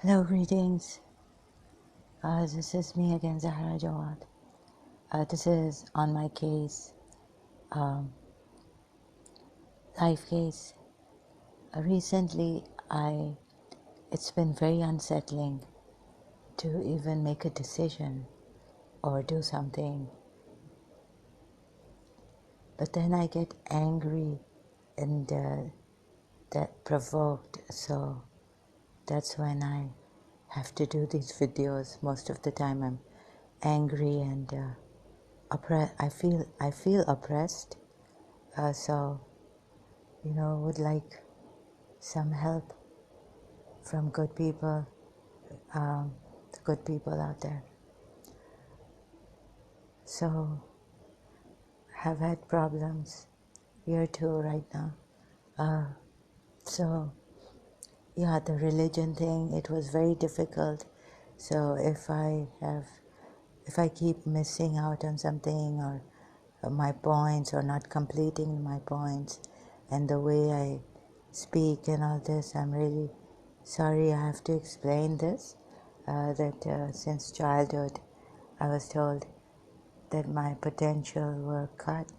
Hello, greetings. This is me again, Zahra Jawad. This is on my case, um, life case. Recently, it's been very unsettling to even make a decision or do something. But then I get angry and that provoked. So that's when I have to do these videos. Most of the time, I'm angry and I feel oppressed. So would like some help from good people, the good people out there. So, have had problems here too right now. So, yeah, the religion thing, it was very difficult. So if I keep missing out on something or my points or not completing my points and the way I speak and all this, I'm really sorry I have to explain this, that since childhood I was told that my potential were cut.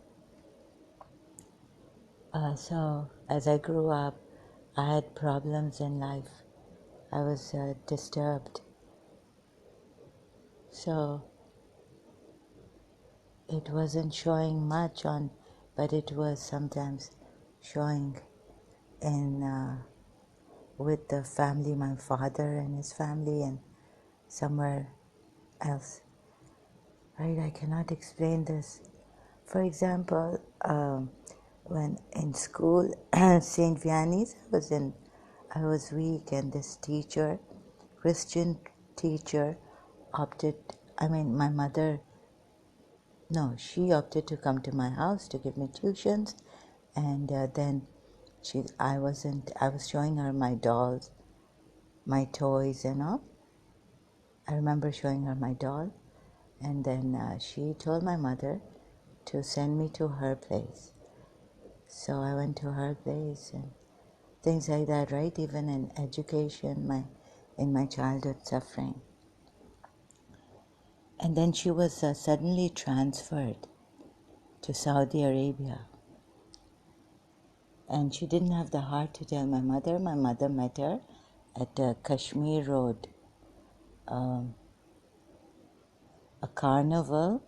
So as I grew up, I had problems in life. I was disturbed. So it wasn't showing much on, but it was sometimes showing in with the family, my father and his family, and somewhere else. Right? I cannot explain this. For example, when in school, St. Vianney's, I was weak, and this teacher, Christian teacher, my mother, no, she opted to come to my house to give me tuitions, and then I was showing her my dolls, my toys and all. I remember showing her my doll, and then she told my mother to send me to her place. So I went to her place and things like that, right? Even in education, in my childhood suffering. And then she was suddenly transferred to Saudi Arabia. And she didn't have the heart to tell my mother. My mother met her at Kashmir Road, a carnival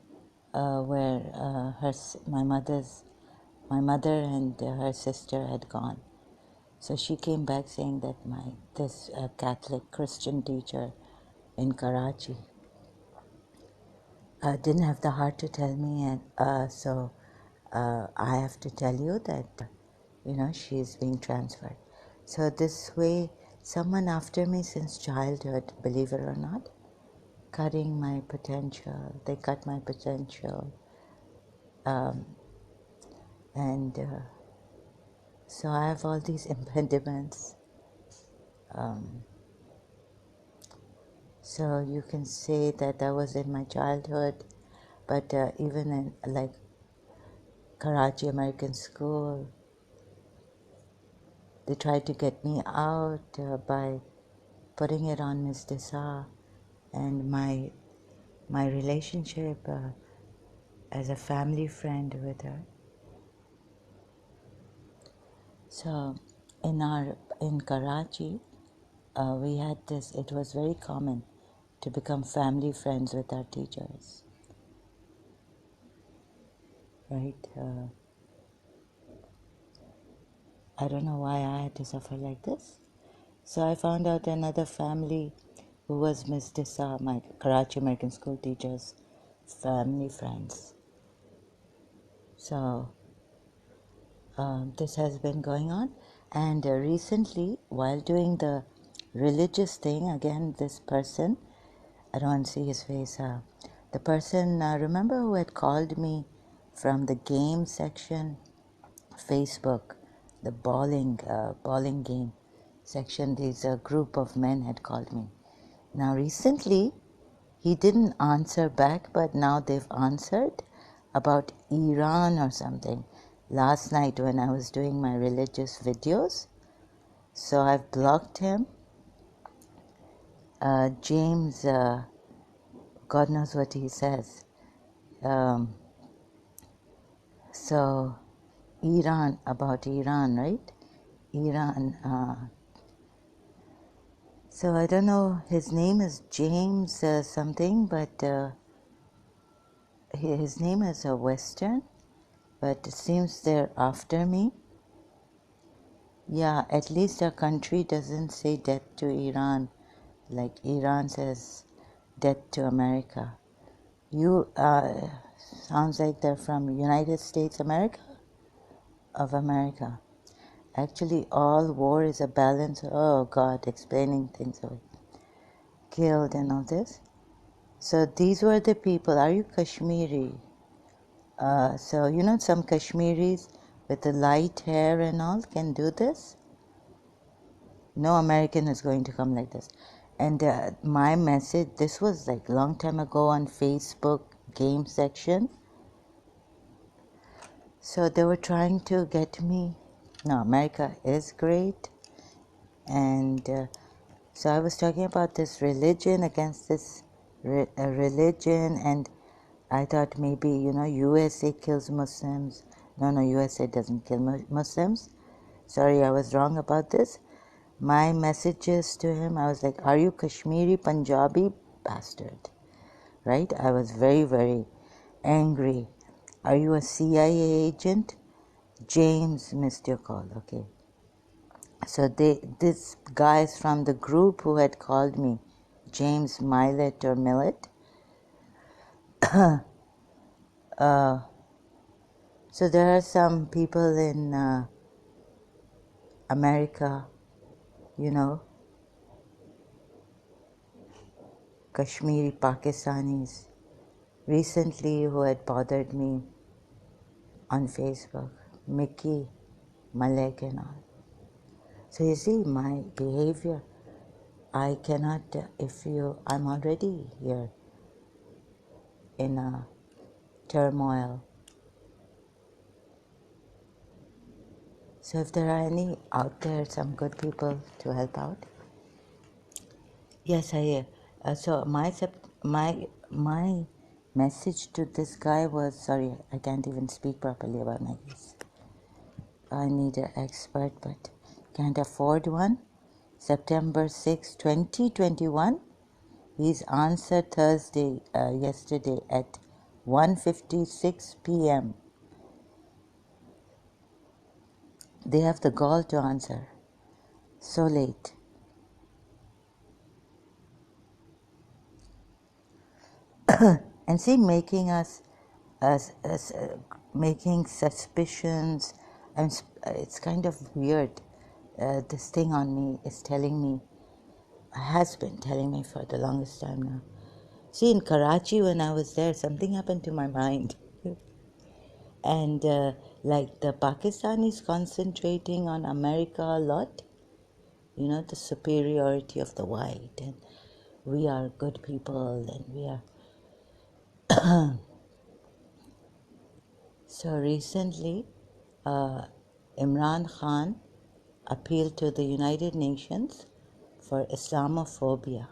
where my mother and her sister had gone. So she came back saying that this Catholic Christian teacher in Karachi didn't have the heart to tell me, and so I have to tell you that she's being transferred. So this way, someone after me since childhood, believe it or not, cutting my potential. They cut my potential, and so I have all these impediments. So you can say that was in my childhood, but even in like Karachi American School, they tried to get me out by putting it on Miss Desa, and my relationship as a family friend with her. So in Karachi, we had this. It was very common to become family friends with our teachers, right? I don't know why I had to suffer like this. So I found out another family who was Miss Desa, my Karachi American School teacher's family friends. So this has been going on, and recently, while doing the religious thing, again, this person, I don't want to see his face, the person, remember who had called me from the game section, Facebook, the bowling game section, this group of men had called me. Now recently, he didn't answer back, but now they've answered about Iran or something. Last night when I was doing my religious videos, so I've blocked him, James, God knows what he says. So about Iran, right? Iran. So I don't know, his name is James something, but his name is a Western, but it seems they're after me. Yeah, at least our country doesn't say death to Iran, like Iran says death to America. You sounds like they're from United States of America. Actually, all war is a balance. Oh God, explaining things away. Killed and all this. So these were the people. Are you Kashmiri? So you know some Kashmiris with the light hair and all can do this. No American is going to come like this. And my message, this was like long time ago on Facebook game section. So they were trying to get me. No, America is great. And so I was talking about this religion against this religion, and I thought maybe, USA kills Muslims. No, USA doesn't kill Muslims. Sorry, I was wrong about this. My messages to him, I was like, are you Kashmiri Punjabi bastard? Right? I was very, very angry. Are you a CIA agent? James missed your call, okay. So this guys from the group who had called me, James Millet or Millet, so there are some people in America, Kashmiri Pakistanis, recently who had bothered me on Facebook, Mickey, Malek and all. So you see my behavior, I cannot, I'm already here in a turmoil. So if there are any out there, some good people to help out. Yes, I. So my message to this guy was, sorry, I can't even speak properly about my case. I need an expert, but can't afford one. September 6, 2021. He's answered yesterday at 1:56 p.m. They have the gall to answer. So late. And see, making us making suspicions. It's kind of weird. This thing on me is telling me, has been telling me for the longest time now. See, in Karachi when I was there, something happened to my mind. And like the Pakistanis concentrating on America a lot, the superiority of the white, and we are good people, and we are. So recently, Imran Khan appealed to the United Nations for Islamophobia,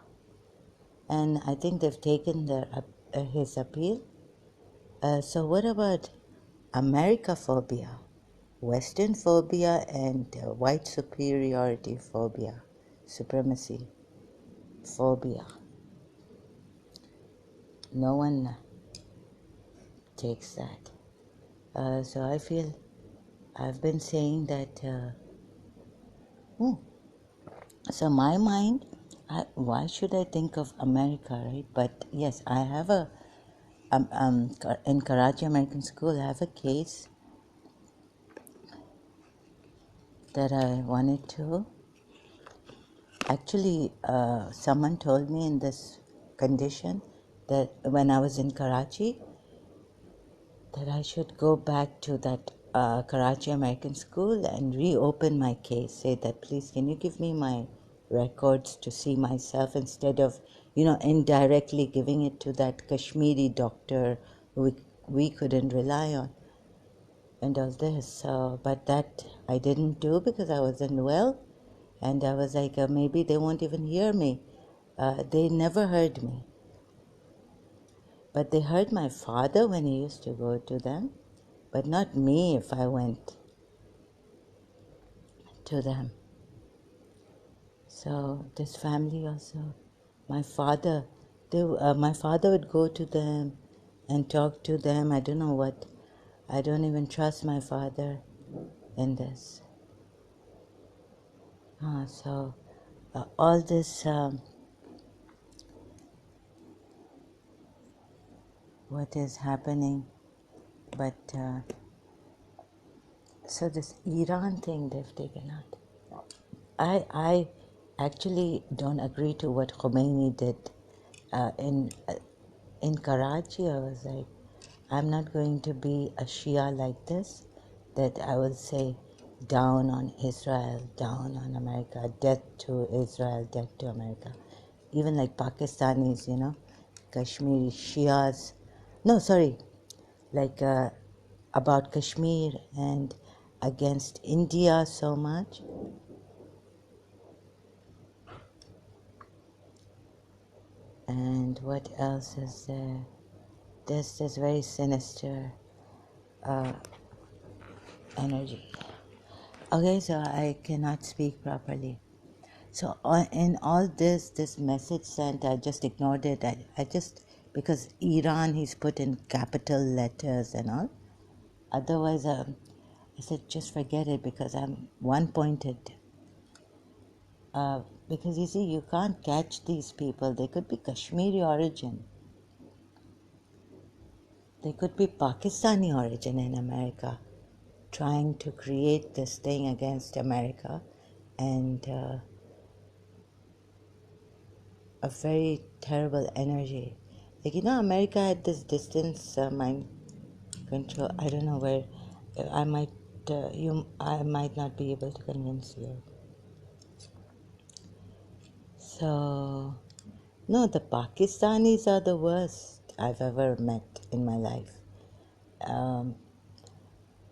and I think they've taken his appeal. So what about Americaphobia, Western phobia, and white superiority phobia, supremacy phobia? No one takes that. So I feel I've been saying that. So my mind, why should I think of America, right? But yes, I have in Karachi American School, I have a case that I wanted to. Actually, someone told me in this condition that when I was in Karachi, that I should go back to that Karachi American School and reopen my case. Say that, please, can you give me my records to see myself instead of, indirectly giving it to that Kashmiri doctor who we couldn't rely on and all this. So, but that I didn't do because I wasn't well, and I was like, maybe they won't even hear me. they never heard me. But they heard my father when he used to go to them, but not me if I went to them. So this family also, my father, my father would go to them and talk to them. I don't know what. I don't even trust my father in this. So all this, what is happening, but so this Iran thing they've taken out. I actually don't agree to what Khomeini did in Karachi. I was like, I'm not going to be a Shia like this, that I will say down on Israel, down on America, death to Israel, death to America. Even like Pakistanis, Kashmiri Shias. No, sorry, like about Kashmir and against India so much. And what else is there? There's this very sinister energy. Okay, so I cannot speak properly. So in all this message sent, I just ignored it. I just, because Iran, he's put in capital letters and all. Otherwise, I said, just forget it because I'm one-pointed. Because you see, you can't catch these people. They could be Kashmiri origin. They could be Pakistani origin in America, trying to create this thing against America, and a very terrible energy. Like, America had this distance mind control. I don't know where. I might not be able to convince you. So, no, the Pakistanis are the worst I've ever met in my life.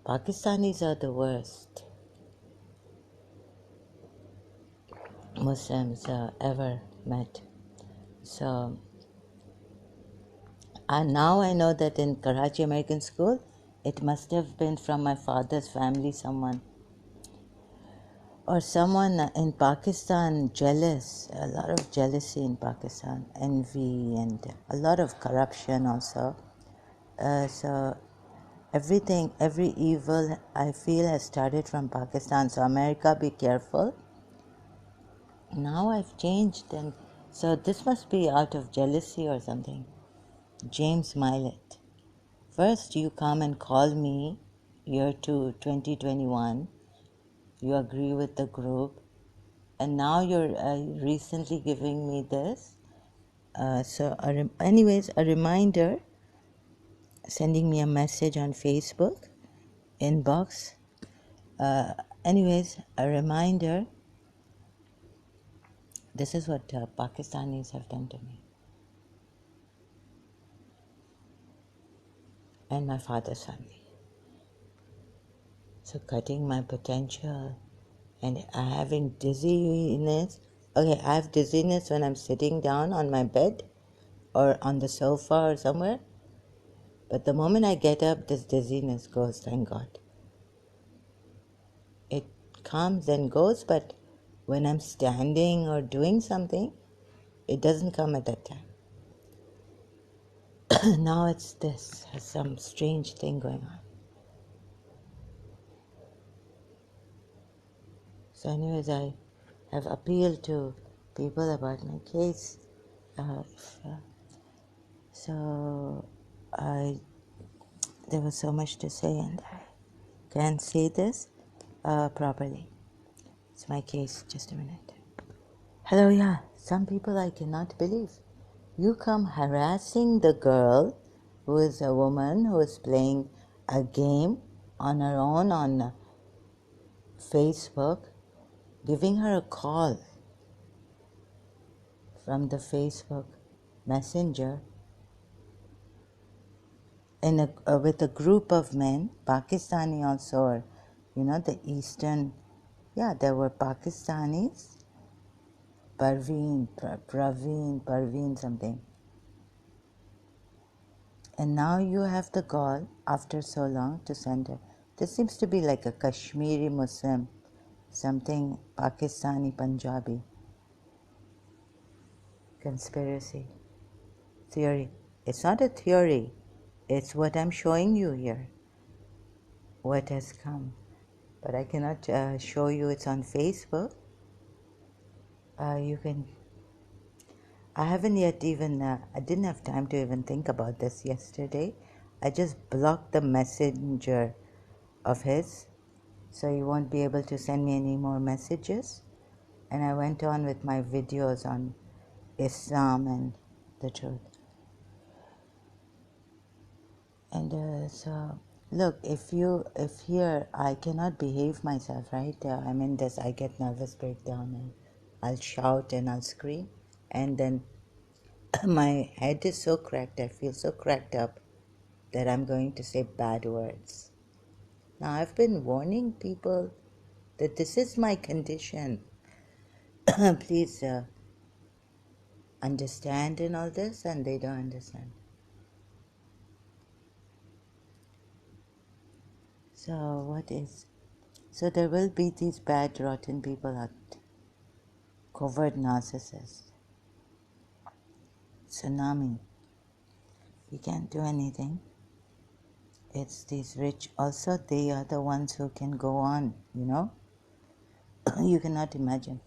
Pakistanis are the worst Muslims ever met. So, and now I know that in Karachi American School, it must have been from my father's family, someone. Or someone in Pakistan jealous, a lot of jealousy in Pakistan, envy, and a lot of corruption also. So everything, every evil I feel has started from Pakistan. So America, be careful. Now I've changed, and so this must be out of jealousy or something. James Milet. First you come and call me year 2021. You agree with the group. And now you're recently giving me this. Anyways, a reminder, sending me a message on Facebook, inbox. Anyways, a reminder, this is what Pakistanis have done to me. And my father's family. So cutting my potential and having dizziness. Okay, I have dizziness when I'm sitting down on my bed or on the sofa or somewhere. But the moment I get up, this dizziness goes, thank God. It comes and goes, but when I'm standing or doing something, it doesn't come at that time. Now it's this, some strange thing going on. So anyways, I have appealed to people about my case. There was so much to say and I can't say this properly. It's my case, just a minute. Hello, yeah, some people I cannot believe. You come harassing the girl who is a woman who is playing a game on her own on Facebook, giving her a call from the Facebook Messenger with a group of men, Pakistani also, or, the Eastern, there were Pakistanis Parveen something. And now you have the gall, after so long, to send her. This seems to be like a Kashmiri Muslim, something Pakistani Punjabi conspiracy theory. It's not a theory, it's what I'm showing you here, what has come. But I cannot show you, it's on Facebook. You can. I haven't yet even, I didn't have time to even think about this yesterday. I just blocked the messenger of his, so he won't be able to send me any more messages. And I went on with my videos on Islam and the truth. And so, look, if here I cannot behave myself, right? I'm in this, I get nervous breakdown and I'll shout and I'll scream. And then my head is so cracked, I feel so cracked up that I'm going to say bad words. Now, I've been warning people that this is my condition. Please understand in all this, and they don't understand. So there will be these bad, rotten people out, covert narcissists. Tsunami. You can't do anything. It's these rich, also they are the ones who can go on, you know? You cannot imagine.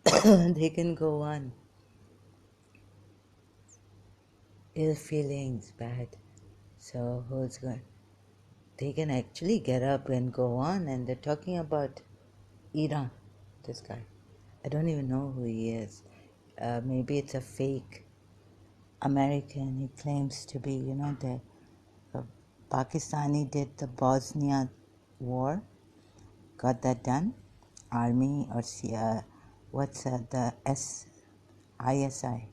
They can go on. Ill feelings, bad. So who's going? They can actually get up and go on, and they're talking about Iran, this guy. I don't even know who he is. Maybe it's a fake American. He claims to be, you know, the Pakistani did the Bosnia war, got that done. Army or the ISI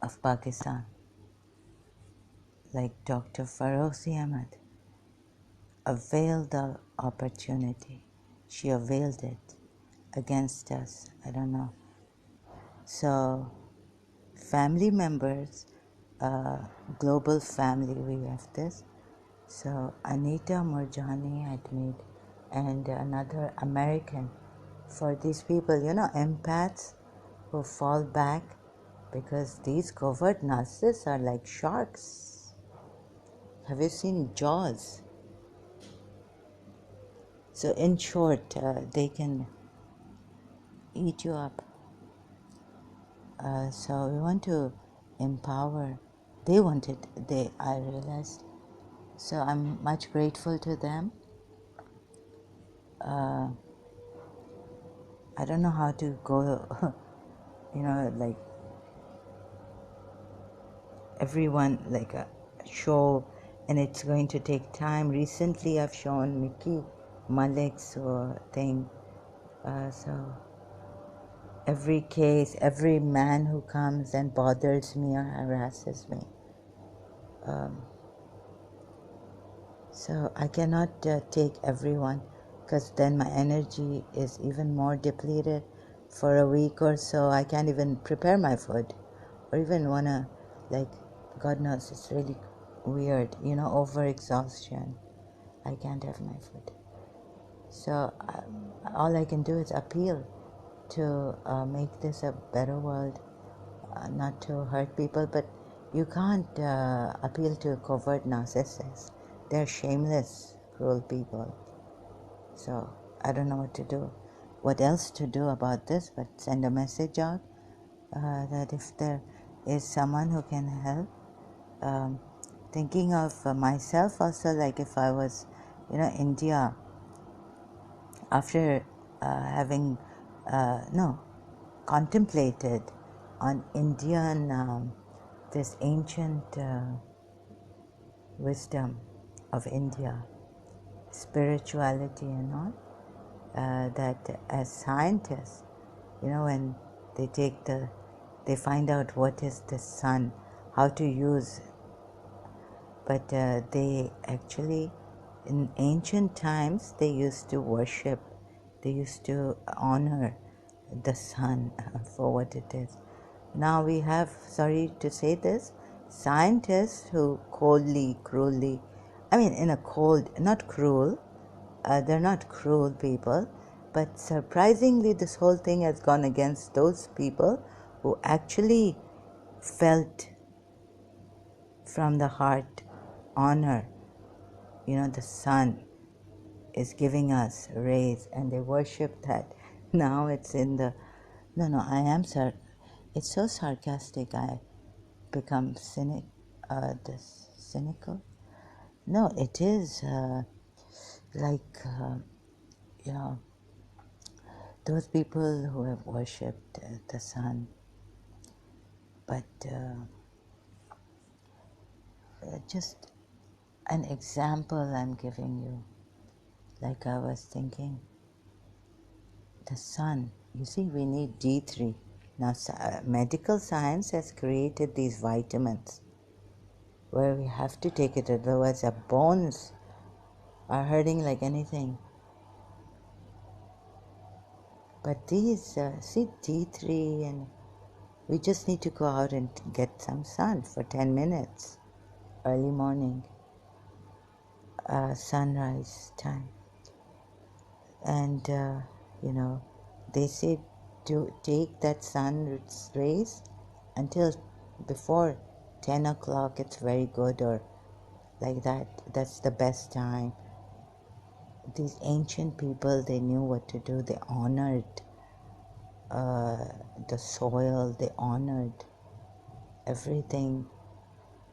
of Pakistan, like Dr. Ferozi Ahmed, availed the opportunity. She availed it against us. I don't know. So, family members, global family, we have this. So, Anita Murjani had made, and another American, for these people, you know, empaths who fall back because these covert narcissists are like sharks. Have you seen Jaws? So, in short, they can eat you up. So we want to empower. They wanted. I realized. So I'm much grateful to them. I don't know how to go. You know, like everyone, like a show, and it's going to take time. Recently, I've shown Mickey Malik's thing. So every case, every man who comes and bothers me or harasses me. So I cannot take everyone, because then my energy is even more depleted for a week or so. I can't even prepare my food or even want to, like, God knows, it's really weird, you know, overexhaustion. I can't have my food. So all I can do is appeal to make this a better world, not to hurt people, but you can't appeal to covert narcissists. They're shameless, cruel people. So I don't know what else to do about this, but send a message out that if there is someone who can help. Thinking of myself also, like if I was, you know, India, after having contemplated on Indian this ancient wisdom of India, spirituality and all, that as scientists, you know, when they find out what is the sun, how to use, but they actually, in ancient times, they used to worship They used to honor the sun for what it is. Now we have, sorry to say this, scientists who coldly, cruelly, I mean in a cold, not cruel, they're not cruel people, but surprisingly this whole thing has gone against those people who actually felt from the heart honor. You know, the sun is giving us rays and they worship that. Now it's in the, no, I am, it's so sarcastic I become cynical. No, it is like, you know, those people who have worshipped the sun, but just an example I'm giving you, like I was thinking, the sun, you see, we need D3. Now, medical science has created these vitamins where we have to take it, otherwise our bones are hurting like anything. But these, see, D3, and we just need to go out and get some sun for 10 minutes, early morning, sunrise time. And, you know, they say to take that sun rays until before 10 o'clock, it's very good, or like that. That's the best time. These ancient people, they knew what to do. They honored the soil, they honored everything.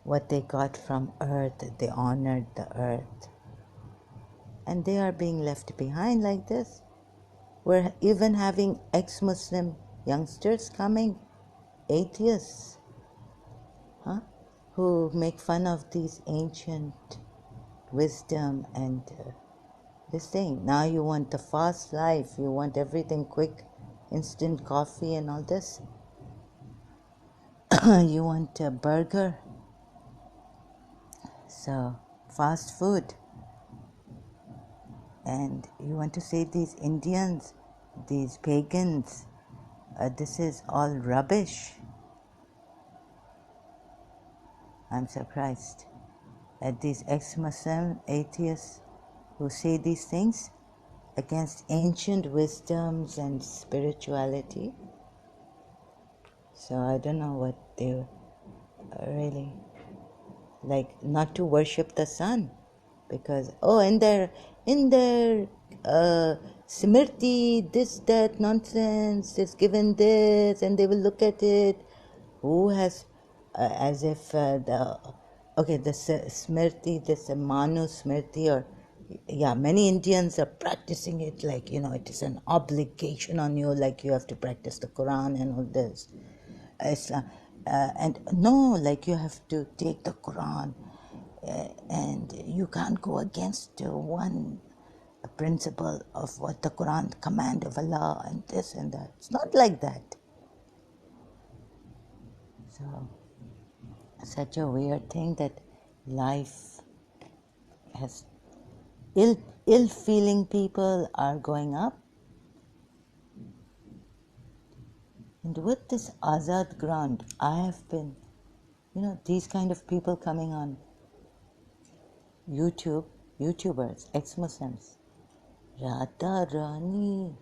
What they got from earth, they honored the earth. And they are being left behind like this. We're even having ex-Muslim youngsters coming, atheists, who make fun of these ancient wisdom and this thing. Now you want the fast life, you want everything quick, instant coffee and all this. You want a burger. So, fast food. And you want to say these Indians, these pagans, this is all rubbish. I'm surprised at these ex-Muslim atheists who say these things against ancient wisdoms and spirituality. So I don't know what they really like, not to worship the sun, because in their Smriti, this, that nonsense is given this, and they will look at it. Who has, as if the Smriti, this Manu Smriti, or many Indians are practicing it like, it is an obligation on you, like you have to practice the Quran and all this. Islam. And no, like you have to take the Quran and you can't go against one principle of what the Quran command of Allah and this and that. It's not like that. So, such a weird thing that life has ill-feeling people are going up. And with this Azad ground, I have been, these kind of people coming on YouTubers, ex-Muslims. Radha Rani,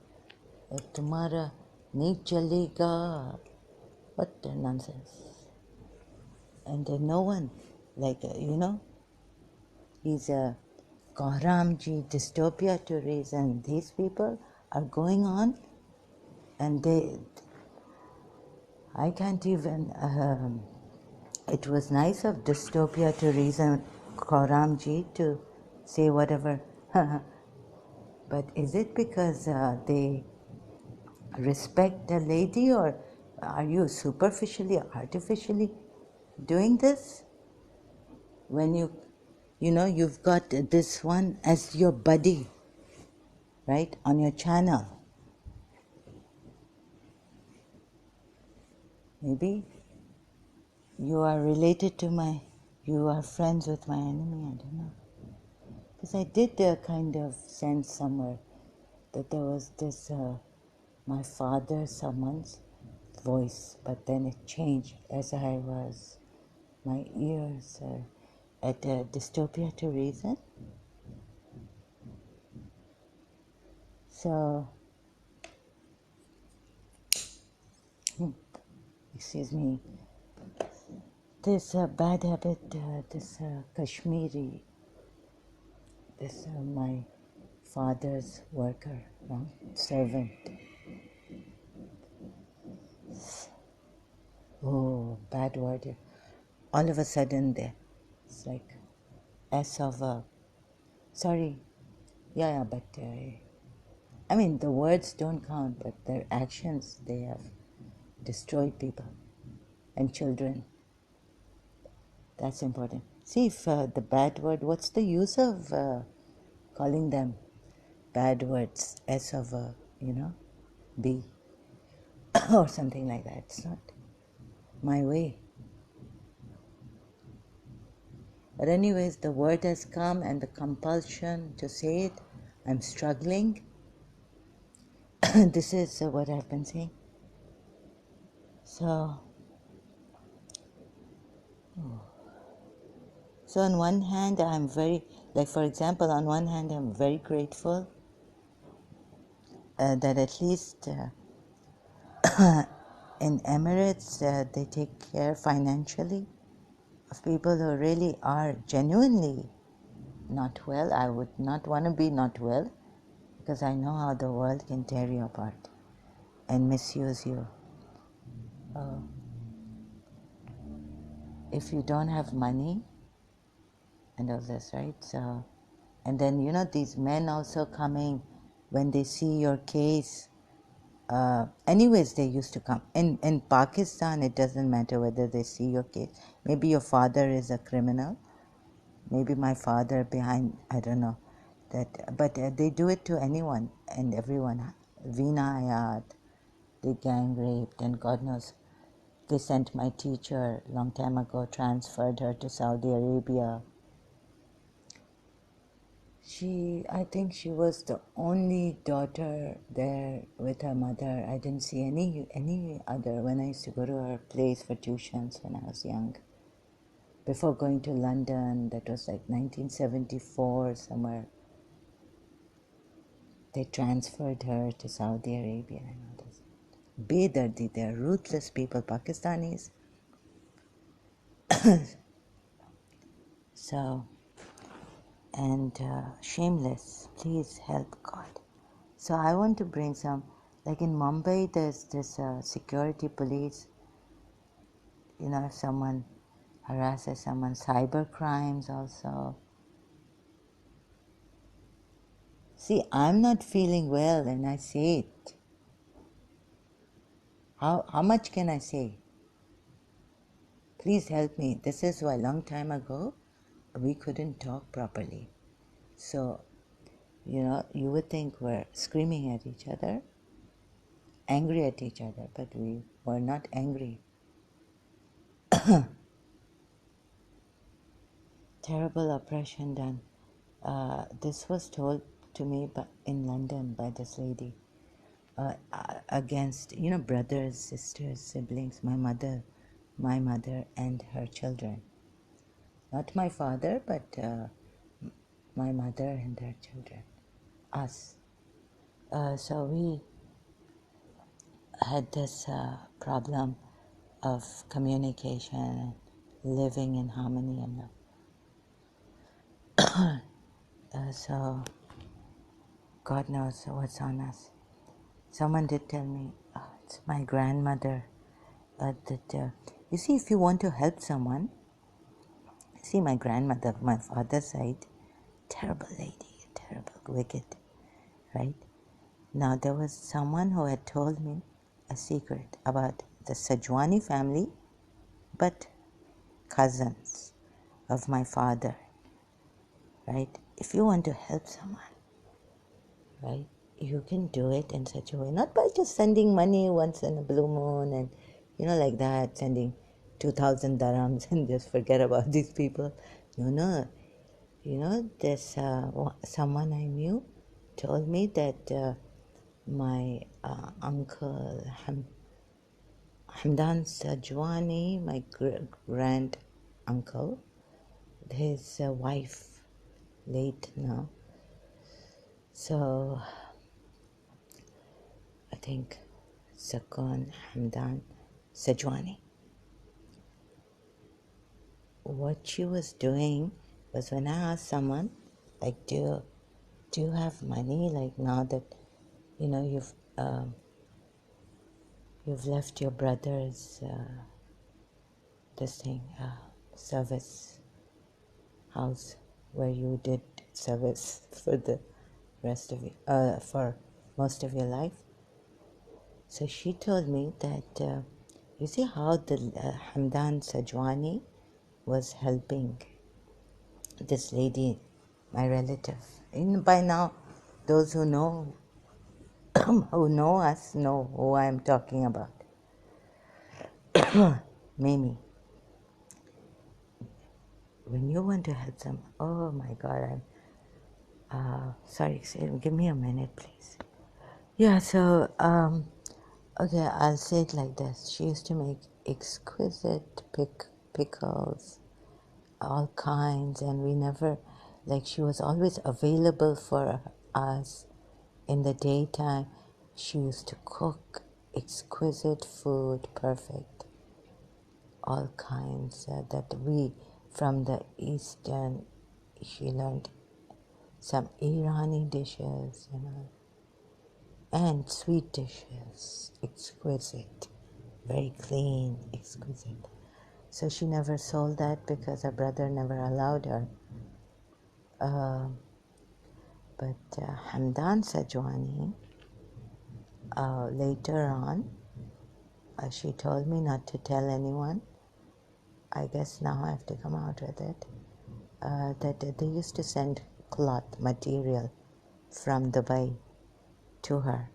tumhara nahi chalega. What nonsense. And no one, like, he's a Kahramji, Dystopia to Reason. These people are going on and I can't even, it was nice of Dystopia to Reason, Kahramji, to say whatever. But is it because they respect the lady, or are you superficially, artificially doing this? When you've got this one as your buddy, right, on your channel. Maybe you are related to you are friends with my enemy, I don't know. Because I did kind of sense somewhere that there was this, my father, someone's voice, but then it changed as I was, my ears at Dystopia to Reason. So, excuse me, this bad habit, this Kashmiri, this my father's worker, no? Servant. Oh, bad word. All of a sudden there, it's like S of a, sorry, yeah, but I mean the words don't count, but their actions, they have destroyed people and children. That's important. See if the bad word, what's the use of calling them bad words, S of a, B or something like that. It's not my way. But anyways, the word has come and the compulsion to say it, I'm struggling. This is what I've been saying. So on one hand, I'm very, like for example, on one hand, I'm very grateful that at least in Emirates, they take care financially of people who really are genuinely not well. I would not want to be not well because I know how the world can tear you apart and misuse you. If you don't have money and all this, right? So, and then these men also coming when they see your case. Anyways, they used to come. In Pakistan, it doesn't matter whether they see your case. Maybe your father is a criminal. Maybe my father behind, I don't know. But they do it to anyone and everyone. Veena Hayat, they gang raped, and God knows. They sent my teacher a long time ago, transferred her to Saudi Arabia. I think she was the only daughter there with her mother. I didn't see any other when I used to go to her place for tuitions when I was young. Before going to London, that was like 1974 somewhere. They transferred her to Saudi Arabia and all this. Bedardi, they're ruthless people, Pakistanis. So, and shameless. Please help God. So I want to bring some, like in Mumbai, there's this security police. If someone harasses someone, cyber crimes also. See, I'm not feeling well and I say it. How much can I say? Please help me. This is why a long time ago, we couldn't talk properly. So, you would think we're screaming at each other, angry at each other, but we were not angry. Terrible oppression done. This was told to me in London by this lady against, brothers, sisters, siblings, my mother and her children. Not my father, but my mother and her children. Us. So we had this problem of communication, living in harmony and love. So God knows what's on us. Someone did tell me, it's my grandmother, that you see, if you want to help someone, see my grandmother, my father's side, terrible lady, terrible, wicked, right? Now there was someone who had told me a secret about the Sajwani family, but cousins of my father, right? If you want to help someone, right, you can do it in such a way, not by just sending money once in a blue moon and, like that, sending 2,000 dirhams and just forget about these people. No. There's someone I knew told me that my uncle Hamdan Sajwani, my grand uncle, his wife, late now. So I think Sakon Hamdan Sajwani. What she was doing was, when I asked someone, like, do you have money? Like, now that you've left your brother's service house where you did service for the rest of for most of your life. So she told me that you see how the Hamdan Sajwani was helping this lady, my relative. And by now, those who know us know who I am talking about. Mimi. When you want to help them, oh my God, sorry, give me a minute, please. Yeah, so, okay, I'll say it like this. She used to make exquisite pickles, all kinds, and we never, like, she was always available for us in the daytime. She used to cook exquisite food, perfect, all kinds that we, from the Eastern, she learned some Irani dishes, and sweet dishes, exquisite, very clean, exquisite. So she never sold that because her brother never allowed her. But Hamdan Sajwani, later on, she told me not to tell anyone. I guess now I have to come out with it. That they used to send cloth material from Dubai to her,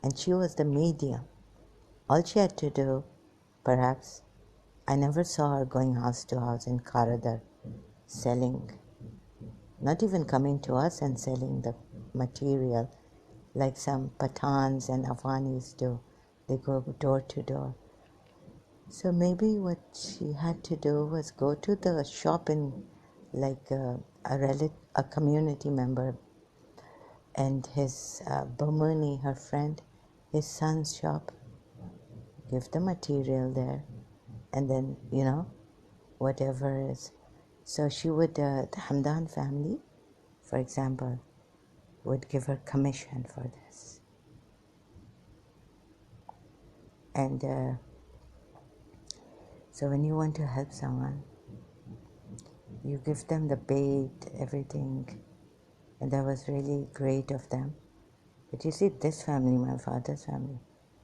and she was the medium. All she had to do, perhaps, I never saw her going house to house in Karadar selling, not even coming to us and selling the material like some Pathans and Afghanis do. They go door to door. So maybe what she had to do was go to the shop in, like a community member and his Bomuni, her friend, his son's shop, give the material there, and then, whatever is. So she would, the Hamdan family, for example, would give her commission for this. And so when you want to help someone, you give them the bait, everything, and that was really great of them. But you see, this family, my father's family,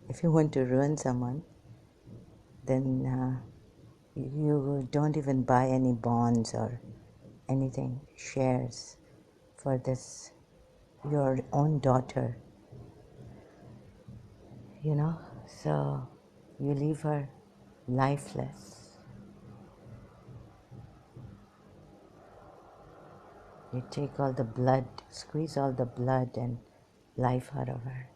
if you want to ruin someone, then you don't even buy any bonds or anything, shares for this, your own daughter, so you leave her lifeless. You take all the blood, squeeze all the blood and life out of her.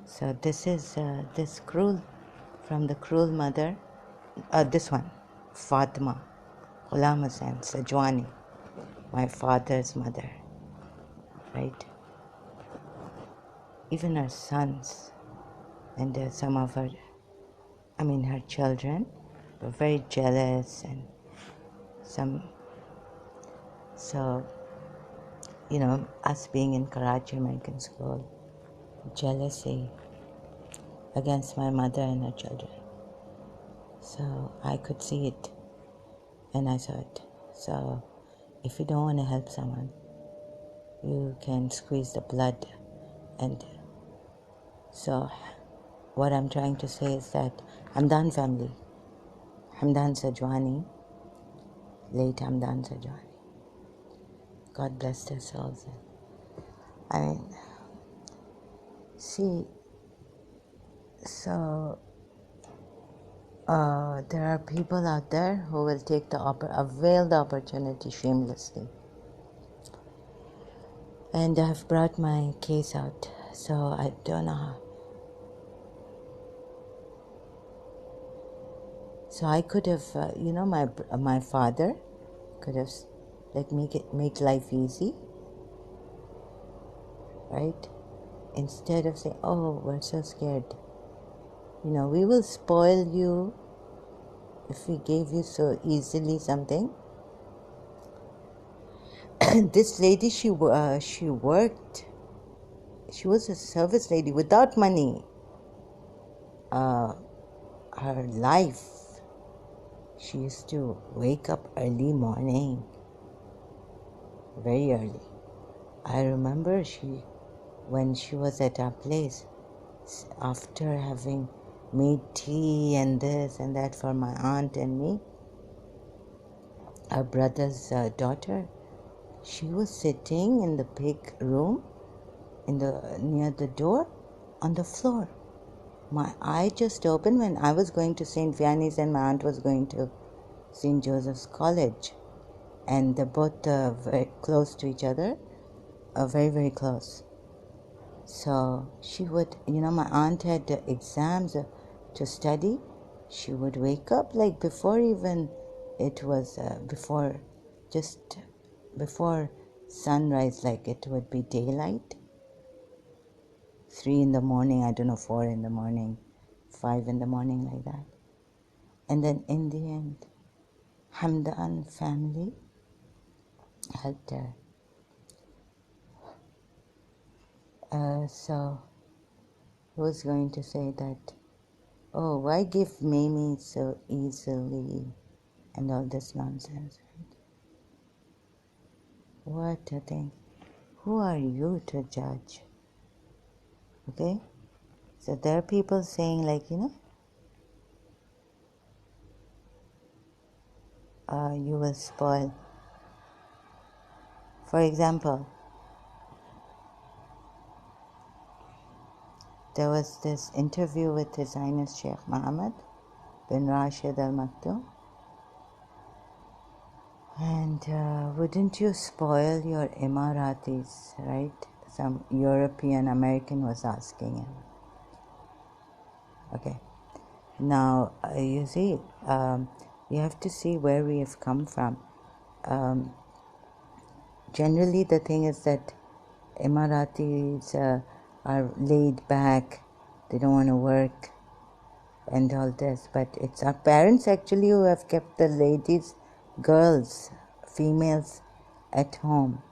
So this is this cruel, from the cruel mother, this one, Fatima Ghulam Hussain Sajwani, my father's mother, right? Even her sons and some of her, her children were very jealous, and so, us being in Karachi American School, jealousy against my mother and her children. So I could see it, and I saw it. So if you don't want to help someone, you can squeeze the blood. And so what I'm trying to say is that Hamdan family, Hamdan Sajwani, late Hamdan Sajwani, God bless their souls. See, so there are people out there who will take avail the opportunity shamelessly. And I've brought my case out, so I don't know how. So I could have, my father could have like make life easy, right? Instead of saying, "Oh, we're so scared," we will spoil you if we gave you so easily something. This lady, she worked. She was a service lady without money. Her life. She used to wake up early morning, very early. I remember when she was at our place, after having made tea and this and that for my aunt and me, our brother's daughter, she was sitting in the big room near the door on the floor. My eye just opened when I was going to St. Vianney's and my aunt was going to St. Joseph's College. And they're both very close to each other, very, very close. So she would, my aunt had exams to study. She would wake up like before even it was, just before sunrise, like it would be daylight. 3 in the morning, I don't know, 4 in the morning, 5 in the morning, like that. And then in the end, Hamdan family helped her. So I was going to say that, oh, why give Mimi so easily and all this nonsense, right? What a thing. Who are you to judge? Okay? So there are people saying like, you will spoil. For example, there was this interview with His Highness Sheikh Mohammed bin Rashid Al Maktoum. And wouldn't you spoil your Emiratis, right? Some European American was asking him. Okay. Now, you see, you have to see where we have come from. Generally, the thing is that Emiratis are laid back, they don't want to work and all this, but it's our parents actually who have kept the ladies, girls, females at home.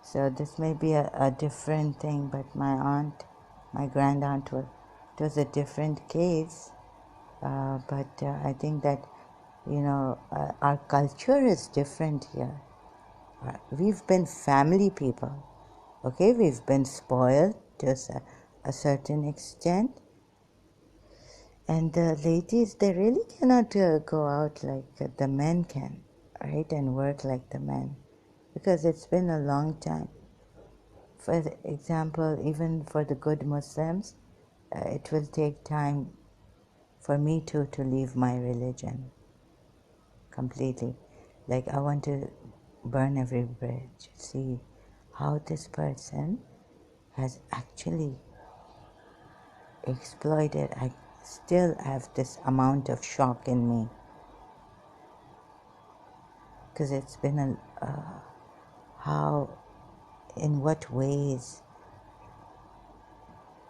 So this may be a different thing, but my grand aunt, it was a different case. But I think that, our culture is different here. We've been family people, okay? We've been spoiled to a certain extent. And the ladies, they really cannot go out like the men can, right? And work like the men. Because it's been a long time. For example, even for the good Muslims, it will take time for me to leave my religion completely. Like I want to burn every bridge, see how this person has actually exploited. I still have this amount of shock in me because it's been in what ways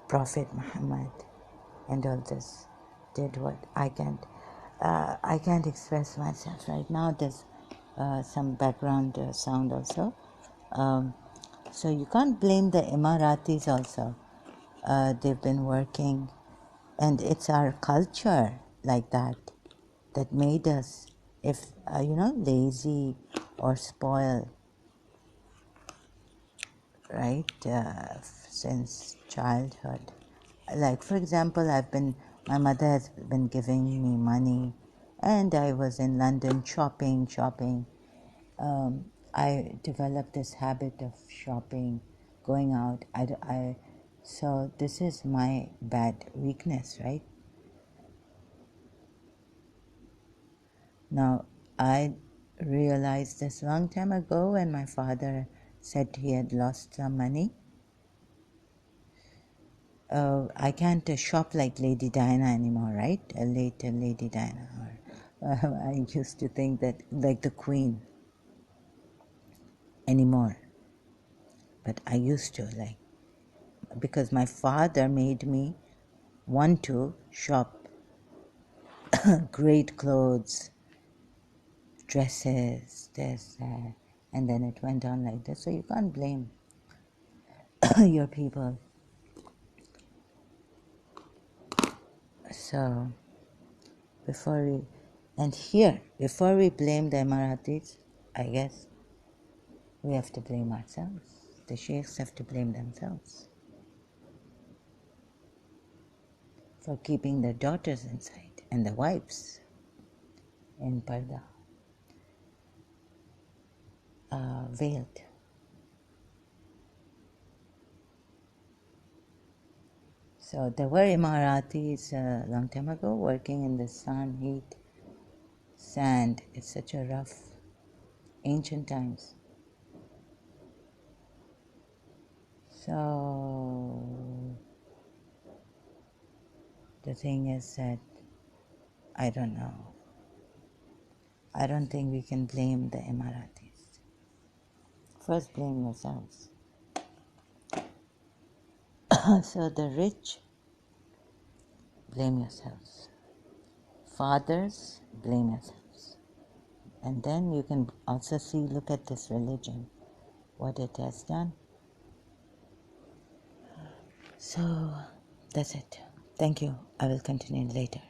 Prophet Muhammad and all this did what I can't express myself right now. There's some background sound also. So you can't blame the Emiratis also. They've been working, and it's our culture like that made us, if lazy or spoiled, right? Since childhood. Like for example, my mother has been giving me money, and I was in London shopping. I developed this habit of shopping, going out. So this is my bad weakness, right? Now, I realized this long time ago when my father said he had lost some money. I can't shop like Lady Diana anymore, right? Late Lady Diana. I used to think that like the Queen anymore. But I used to like, because my father made me want to shop great clothes, dresses, this, that, and then it went on like this. So you can't blame your people. So before we blame the Emiratis, I guess we have to blame ourselves. The sheikhs have to blame themselves for keeping their daughters inside and the wives in parda, veiled. So there were Emiratis a long time ago working in the sun, heat, sand. It's such a rough, ancient times. So the thing is that I don't know. I don't think we can blame the Emiratis. First, blame yourselves. So the rich, blame yourselves. Fathers, blame yourselves. And then you can also see, look at this religion, what it has done. So that's it. Thank you. I will continue later.